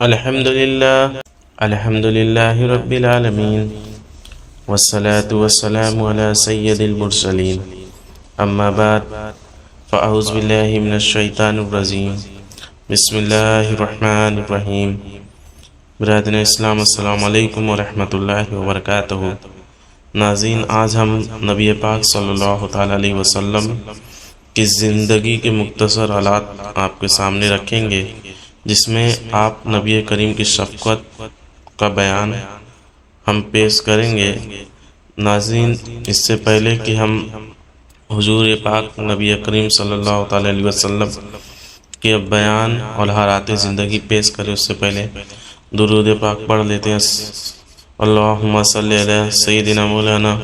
الحمد للہ رب العالمین والصلاة والسلام على سید المرسلین اما بعد فاعوذ باللہ من الشیطان الرجیم بسم اللہ الرحمن الرحیم۔ برادران اسلام السلام علیکم ورحمۃ اللہ وبرکاتہ۔ ناظرین، آج ہم نبی پاک صلی اللہ تعالیٰ علیہ وسلم کی زندگی کے مختصر حالات آپ کے سامنے رکھیں گے، جس میں آپ نبی کریم کی شفقت کا بیان ہم پیش کریں گے۔ ناظرین، اس سے پہلے کہ ہم حضور پاک نبی کریم صلی اللہ تعالیٰ علیہ وسلم کے بیان اور حالات زندگی پیش کریں، اس سے پہلے درود پاک پڑھ لیتے ہیں۔ اللہم صلی علی سیدنا مولانا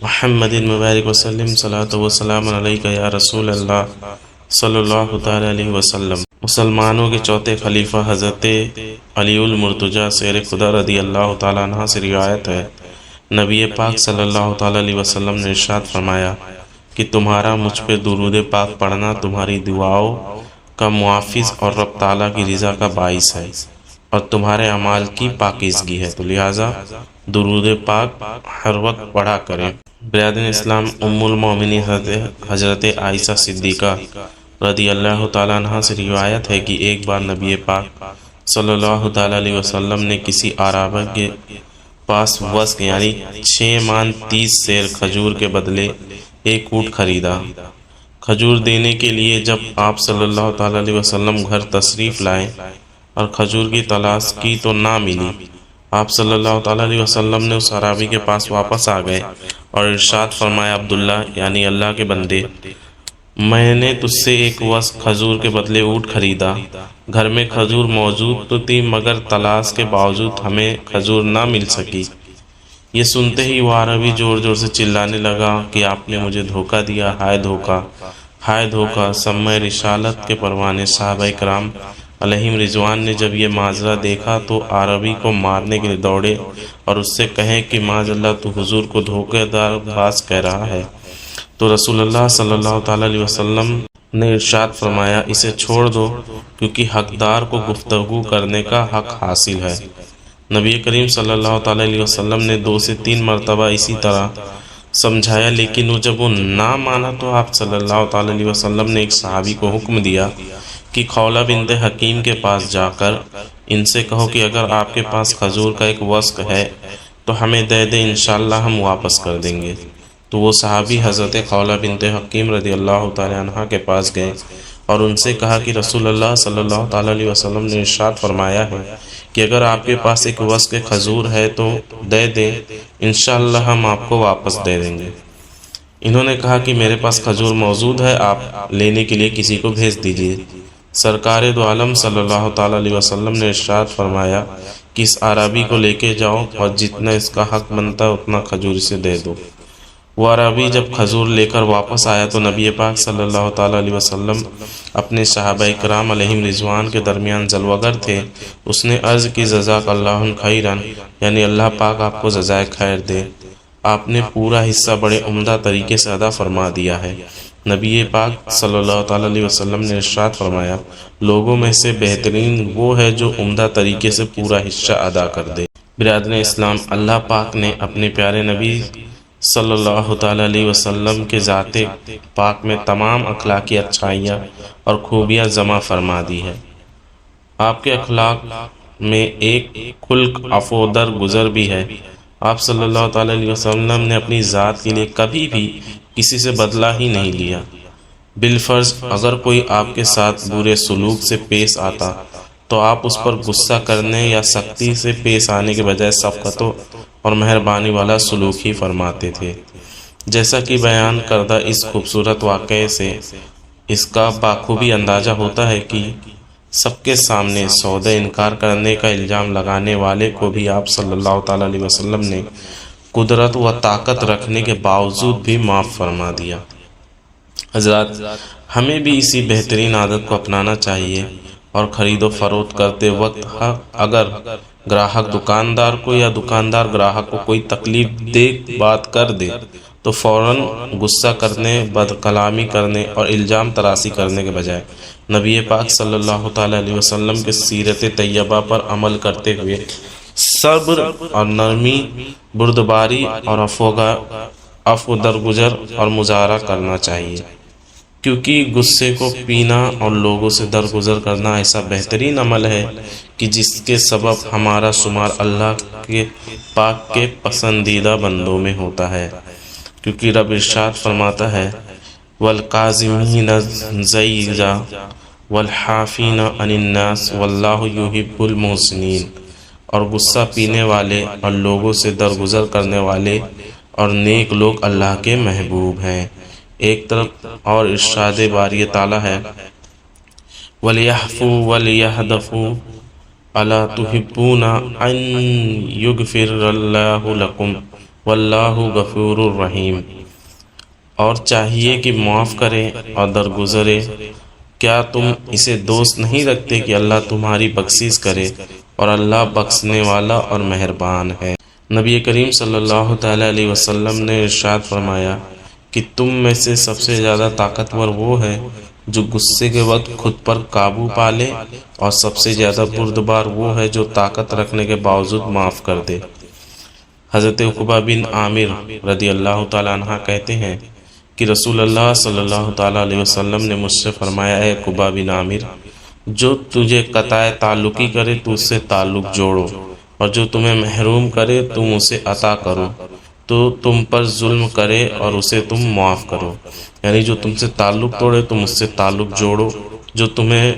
محمد مبارک وسلم، صلاۃ و سلام علیک یا رسول اللہ صلی اللہ تعالیٰ علیہ وسلم۔ مسلمانوں کے چوتھے خلیفہ حضرت علی المرتضیٰ شیر خدا رضی اللہ تعالیٰ عنہ سے روایت ہے، نبی پاک صلی اللہ تعالیٰ علیہ وسلم نے ارشاد فرمایا کہ تمہارا مجھ پہ درود پاک پڑھنا تمہاری دعاؤں کا محافظ اور رب تعالیٰ کی رضا کا باعث ہے اور تمہارے اعمال کی پاکیزگی ہے، تو لہٰذا درود پاک ہر وقت پڑھا کریں۔ برادران اسلام، ام المومنین حضرت عائشہ صدیقہ رضی اللہ تعالیٰ عنہ سے روایت ہے کہ ایک بار نبی پاک صلی اللہ تعالیٰ علیہ وسلم نے کسی عرابہ کے پاس وسق یعنی 6 من 30 سیر کھجور کے بدلے ایک اونٹ خریدا۔ کھجور دینے کے لیے جب آپ صلی اللہ تعالیٰ علیہ وسلم گھر تشریف لائے اور کھجور کی تلاش کی تو نہ ملی، آپ صلی اللہ تعالیٰ علیہ وسلم نے اس عرابی کے پاس واپس آ گئے اور ارشاد فرمایا، عبداللہ یعنی اللہ کے بندے، میں نے تجھ سے ایک وسق کھجور کے بدلے اونٹ خریدا۔ گھر میں کھجور موجود تو تھی، مگر تلاش کے باوجود ہمیں کھجور نہ مل سکی۔ یہ سنتے ہی وہ عربی زور زور سے چلانے لگا کہ آپ نے مجھے دھوکہ دیا، ہائے دھوکہ، ہائے دھوکہ۔ سمع رسالت کے پروانے صحابہ کرام علیہم رضوان نے جب یہ ماجرا دیکھا تو عربی کو مارنے کے لیے دوڑے اور اس سے کہیں کہ معاذ اللہ، تو حضور کو دھوکہ دار باز کہہ رہا ہے۔ تو رسول اللہ صلی اللہ تعالیٰ علیہ وسلم نے ارشاد فرمایا، اسے چھوڑ دو کیونکہ حقدار کو گفتگو کرنے کا حق حاصل ہے۔ نبی کریم صلی اللہ تعالیٰ علیہ وسلم نے 2 سے 3 مرتبہ اسی طرح سمجھایا، لیکن جب وہ نہ مانا تو آپ صلی اللہ تعالیٰ علیہ وسلم نے ایک صحابی کو حکم دیا کہ خولہ بنت حکیم کے پاس جا کر ان سے کہو کہ اگر آپ کے پاس کھجور کا ایک وسق ہے تو ہمیں دے دیں، انشاءاللہ ہم واپس کر دیں گے۔ تو وہ صحابی حضرت خولہ بنت حکیم رضی اللہ تعالیٰ عنہ کے پاس گئے اور ان سے کہا کہ رسول اللہ صلی اللہ تعالیٰ علیہ وسلم نے ارشاد فرمایا ہے کہ اگر آپ کے پاس ایک وسق کھجور ہے تو دے دیں، انشاءاللہ ہم آپ کو واپس دے دیں گے۔ انہوں نے کہا کہ میرے پاس کھجور موجود ہے، آپ لینے کے لیے کسی کو بھیج دیجیے۔ سرکار دو عالم صلی اللہ تعالیٰ علیہ وسلم نے ارشاد فرمایا کہ اس عربی کو لے کے جاؤ اور جتنا اس کا حق بنتا ہے اتنا کھجور اسے دے دو۔ وہ عربی جب کھجور لے کر واپس آیا تو نبی پاک صلی اللہ تعالیٰ علیہ وسلم اپنے صحابہ کرام علیہم رضوان کے درمیان جلوگر تھے۔ اس نے عرض کی، جزاک اللہ خیرن، یعنی اللہ پاک آپ کو جزائے خیر دے۔ آپ نے پورا حصہ بڑے عمدہ طریقے سے ادا فرما دیا ہے۔ نبی پاک صلی اللہ تعالیٰ علیہ وسلم نے ارشاد فرمایا، لوگوں میں سے بہترین وہ ہے جو عمدہ طریقے سے پورا حصہ ادا کر دے۔ برادران اسلام، اللہ پاک نے اپنے پیارے نبی صلی اللہ تعالیٰ علیہ وسلم کے ذات پاک میں تمام اخلاقی اچھائیاں اور خوبیاں جمع فرما دی ہے۔ آپ کے اخلاق میں ایک خلق عفو در گزر بھی ہے۔ آپ صلی اللہ تعالیٰ علیہ وسلم نے اپنی ذات کے لیے کبھی بھی کسی سے بدلہ ہی نہیں لیا۔ بالفرض اگر کوئی آپ کے ساتھ برے سلوک سے پیش آتا تو آپ اس پر غصہ کرنے یا سختی سے پیش آنے کے بجائے شفقت اور مہربانی والا سلوک ہی فرماتے تھے۔ جیسا کہ بیان کردہ اس خوبصورت واقعے سے اس کا بخوبی اندازہ ہوتا ہے کہ سب کے سامنے سودہ انکار کرنے کا الزام لگانے والے کو بھی آپ صلی اللہ تعالیٰ علیہ وسلم نے قدرت و طاقت رکھنے کے باوجود بھی معاف فرما دیا۔ حضرات، ہمیں بھی اسی بہترین عادت کو اپنانا چاہیے اور خرید و فروخت کرتے وقت اگر گراہک دکاندار کو یا دکاندار گراہک کو کوئی تکلیف دہ بات کر دے تو فوراً غصہ کرنے، بد کلامی کرنے اور الزام تراشی کرنے کے بجائے نبی پاک صلی اللہ تعالیٰ علیہ وسلم کے سیرت طیبہ پر عمل کرتے ہوئے صبر اور نرمی، بردباری اور عفو درگزر اور مظاہرہ کرنا چاہیے، کیونکہ غصے کو پینا اور لوگوں سے درگزر کرنا ایسا بہترین عمل ہے کہ جس کے سبب ہمارا شمار اللہ کے پاک کے پسندیدہ بندوں میں ہوتا ہے، کیونکہ رب ارشاد فرماتا ہے وَالْقَاظِمِينَ الْغَيْظَ وَالْعَافِينَ عَنِ النَّاسِ وَاللَّهُ يُحِبُّ الْمُحْسِنِينَ، اور غصہ پینے والے اور لوگوں سے درگزر کرنے والے اور نیک لوگ اللہ کے محبوب ہیں۔ ایک طرف اور ارشاد باری تعالیٰ ہے وَلْيَعْفُوا وَلْيَصْفَحُوا أَلَا تُحِبُّونَ أَن يَغْفِرَ اللَّهُ لَكُمْ وَاللَّهُ غَفُورٌ رَحِيمٌ، اور چاہیے کہ معاف کرے اور درگزرے، کیا تم اسے دوست نہیں رکھتے کہ اللہ تمہاری بخشش کرے اور اللہ بخشنے والا اور مہربان ہے۔ نبی کریم صلی اللہ تعالیٰ علیہ وسلم نے ارشاد فرمایا کہ تم میں سے سب سے زیادہ طاقتور وہ ہے جو غصے کے وقت خود پر قابو پا لے، اور سب سے زیادہ بردبار وہ ہے جو طاقت رکھنے کے باوجود معاف کر دے۔ حضرت عقبہ بن عامر رضی اللہ تعالیٰ عنہ کہتے ہیں کہ رسول اللہ صلی اللہ تعالیٰ علیہ وسلم نے مجھ سے فرمایا، اے عقبہ بن عامر، جو تجھے قطع تعلقی کرے تو اس سے تعلق جوڑو، اور جو تمہیں محروم کرے تم اسے عطا کرو، تو تم پر ظلم کرے اور اسے تم معاف کرو، یعنی جو تم سے تعلق توڑے تم اس سے تعلق جوڑو، جو تمہیں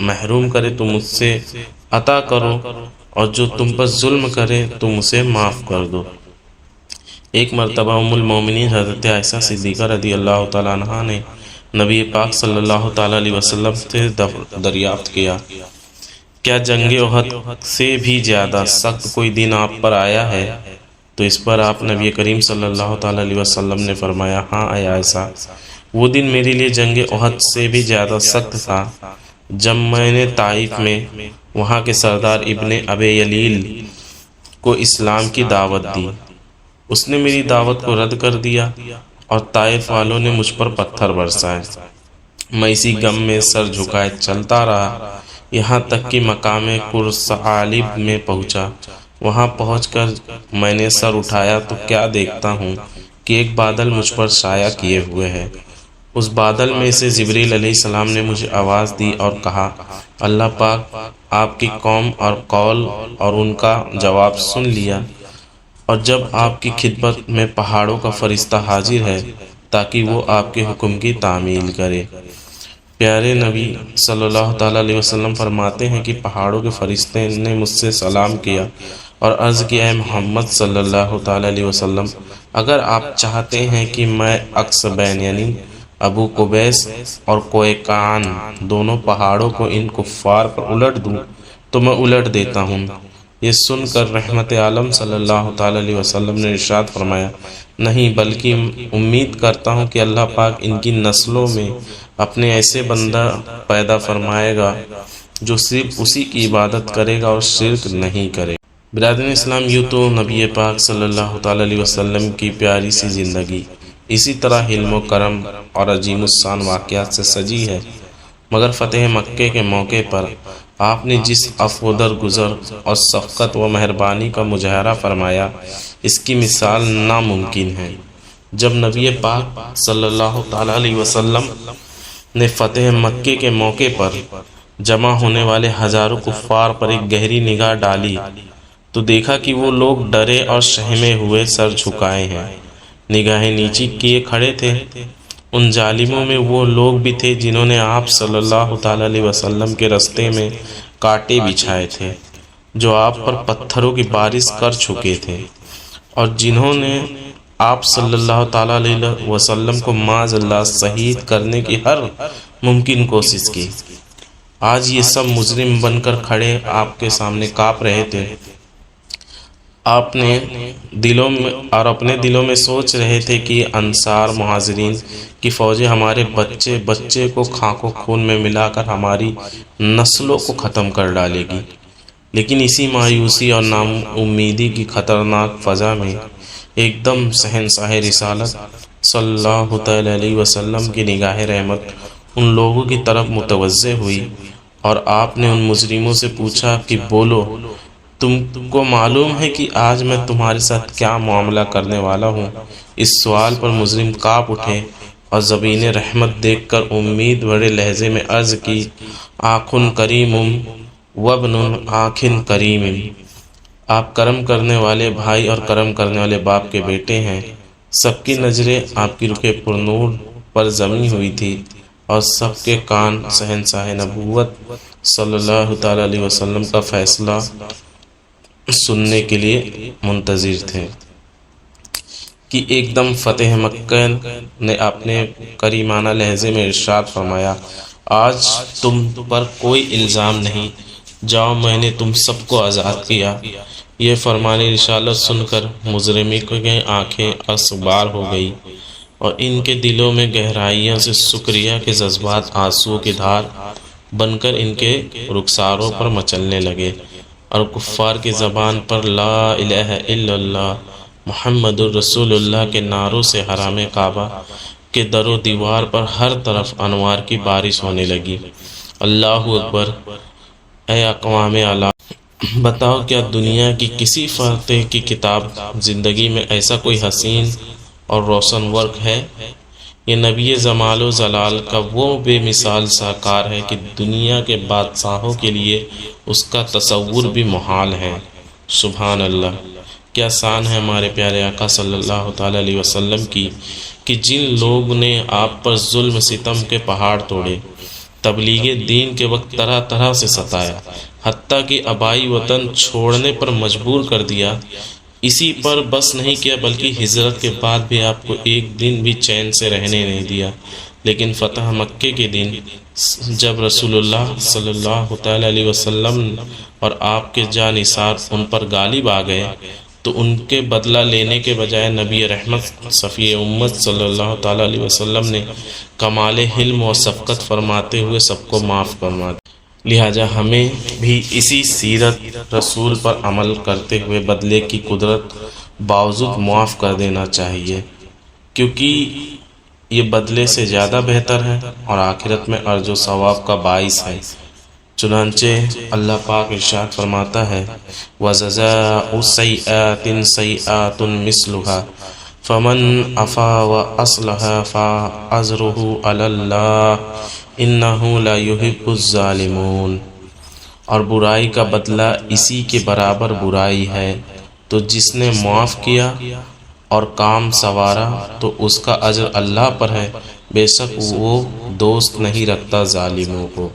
محروم کرے تم اس سے عطا کرو، اور جو تم پر ظلم کرے تم اسے معاف کر دو۔ ایک مرتبہ ام المومنین حضرت عائشہ صدیقہ رضی اللہ تعالیٰ عنہ نے نبی پاک صلی اللہ تعالیٰ علیہ وسلم سے دریافت کیا، کیا جنگ احد سے بھی زیادہ سخت کوئی دن آپ پر آیا ہے؟ تو اس پر آپ نبی کریم صلی اللہ تعالیٰ علیہ وسلم نے فرمایا، ہاں اے عائشہ، وہ دن میرے لیے جنگ احد سے بھی زیادہ سخت تھا جب میں نے طائف میں وہاں کے سردار ابن ابی یلیل کو اسلام کی دعوت دی۔ اس نے میری دعوت کو رد کر دیا اور طائف والوں نے مجھ پر پتھر برسائے۔ میں اسی غم میں سر جھکائے چلتا رہا، یہاں تک کہ مقام قرصعالب میں پہنچا۔ وہاں پہنچ کر میں نے سر اٹھایا تو کیا دیکھتا ہوں کہ ایک بادل مجھ پر سایہ کیے ہوئے ہے۔ اس بادل میں سے جبریل علیہ السلام نے مجھے آواز دی اور کہا، اللہ پاک آپ کی قوم اور قول اور ان کا جواب سن لیا، اور جب آپ کی خدمت میں پہاڑوں کا فرشتہ حاضر ہے تاکہ وہ آپ کے حکم کی تعمیل کرے۔ پیارے نبی صلی اللہ تعالیٰ علیہ وسلم فرماتے ہیں کہ پہاڑوں کے فرشتے نے مجھ سے سلام کیا اور عرض کیا، اے محمد صلی اللہ تعالیٰ علیہ وسلم، اگر آپ چاہتے ہیں کہ میں عکس بین یعنی ابو قبیس اور کویکان دونوں پہاڑوں کو ان کفار پر الٹ دوں تو میں الٹ دیتا ہوں۔ یہ سن کر رحمت عالم صلی اللہ تعالیٰ علیہ وسلم نے ارشاد فرمایا، نہیں، بلکہ امید کرتا ہوں کہ اللہ پاک ان کی نسلوں میں اپنے ایسے بندہ پیدا فرمائے گا جو صرف اسی کی عبادت کرے گا اور شرک نہیں کرے۔ برادران اسلام، یوں تو نبی پاک صلی اللہ تعالیٰ علیہ وسلم کی پیاری سی زندگی اسی طرح حلم و کرم اور عظیم الشان واقعات سے سجی ہے، مگر فتح مکے کے موقع پر آپ نے جس عفو درگزر اور شفقت و مہربانی کا مظاہرہ فرمایا، اس کی مثال ناممکن ہے۔ جب نبی پاک صلی اللہ تعالیٰ علیہ وسلم نے فتح مکے کے موقع پر جمع ہونے والے ہزاروں کفار پر ایک گہری نگاہ ڈالی تو دیکھا کہ وہ لوگ ڈرے اور شہمے ہوئے سر جھکائے ہیں، نگاہیں نیچی کیے کھڑے تھے۔ ان ظالموں میں وہ لوگ بھی تھے جنہوں نے آپ صلی اللہ تعالیٰ علیہ وسلم کے رستے میں کانٹے بچھائے تھے، جو آپ پر پتھروں کی بارش کر چکے تھے، اور جنہوں نے آپ صلی اللہ تعالیٰ علیہ وسلم کو معاذ اللہ شہید کرنے کی ہر ممکن کوشش کی۔ آج یہ سب مجرم بن کر کھڑے آپ کے سامنے کانپ رہے تھے۔ آپ نے اپنے دلوں میں سوچ رہے تھے کہ انصار مہاجرین کی فوجیں ہمارے بچے کو خاک و خون میں ملا کر ہماری نسلوں کو ختم کر ڈالے گی۔ لیکن اسی مایوسی اور نام امیدی کی خطرناک فضا میں ایک دم شہنشاہ رسالت صلی اللہ تعالی علیہ وسلم کی نگاہ رحمت ان لوگوں کی طرف متوجہ ہوئی، اور آپ نے ان مجرموں سے پوچھا کہ بولو، تم کو معلوم ہے کہ آج میں تمہارے ساتھ کیا معاملہ کرنے والا ہوں؟ اس سوال پر مجرم کانپ اٹھے اور زبین رحمت دیکھ کر امید بھرے لہجے میں عرض کی، آخن کریم وابن آخن کریم، آپ کرم کرنے والے بھائی اور کرم کرنے والے باپ کے بیٹے ہیں۔ سب کی نظریں آپ کی رخ پرنور پر جمی ہوئی تھی اور سب کے کان شہنشاہ نبوت صلی اللہ تعالی علیہ وسلم کا فیصلہ سننے کے لیے منتظر تھے کہ ایک دم فتح مکہ نے اپنے کریمانہ لہجے میں ارشاد فرمایا، آج تم پر کوئی الزام نہیں، جاؤ، میں نے تم سب کو آزاد کیا۔ یہ فرمان رسالت سن کر مجرمین کی آنکھیں اشکبار ہو گئی اور ان کے دلوں میں گہرائیوں سے شکریہ کے جذبات آنسوؤں کی دھار بن کر ان کے رخساروں پر مچلنے لگے، اور کفار کی زبان پر لا الہ الا اللہ محمد الرسول اللہ کے نعروں سے حرام کعبہ کے در و دیوار پر ہر طرف انوار کی بارش ہونے لگی۔ اللہ اکبر! اے اقوام اعلیٰ، بتاؤ کیا دنیا کی کسی فاتح کی کتاب زندگی میں ایسا کوئی حسین اور روشن ورق ہے؟ یہ نبی جمال و جلال کا وہ بے مثال ساکار ہے کہ دنیا کے بادشاہوں کے لیے اس کا تصور بھی محال ہے۔ سبحان اللہ! کیا شان ہے ہمارے پیارے آقا صلی اللہ تعالی علیہ وسلم کی کہ جن لوگ نے آپ پر ظلم ستم کے پہاڑ توڑے، تبلیغ دین کے وقت طرح طرح سے ستایا، حتیٰ کہ آبائی وطن چھوڑنے پر مجبور کر دیا، اسی پر بس نہیں کیا بلکہ ہجرت کے بعد بھی آپ کو ایک دن بھی چین سے رہنے نہیں دیا، لیکن فتح مکے کے دن جب رسول اللہ صلی اللہ تعالی علیہ وسلم اور آپ کے جانثار ان پر غالب آ گئے تو ان کے بدلہ لینے کے بجائے نبی رحمت صفی امت صلی اللہ تعالی علیہ وسلم نے کمال حلم و شفقت فرماتے ہوئے سب کو معاف فرما دیا۔ لہٰذا ہمیں بھی اسی سیرت رسول پر عمل کرتے ہوئے بدلے کی قدرت باوجود معاف کر دینا چاہیے، کیونکہ یہ بدلے سے زیادہ بہتر ہے اور آخرت میں اجر و ثواب کا باعث ہے۔ چنانچہ اللہ پاک ارشاد فرماتا ہے، وَجَزَاءُ سَیِّئَةٍ سَیِّئَةٌ مِثْلُهَا فَمَنْ عَفَا وَأَصْلَحَ فَأَجْرُهُ عَلَى اللَّهِ إِنَّهُ لَا يُحِبُّ الظَّالِمِينَ۔ اور برائی کا بدلہ اسی کے برابر برائی ہے، تو جس نے معاف کیا اور کام سنوارا تو اس کا اجر اللہ پر ہے، بے شک وہ دوست نہیں رکھتا ظالموں کو۔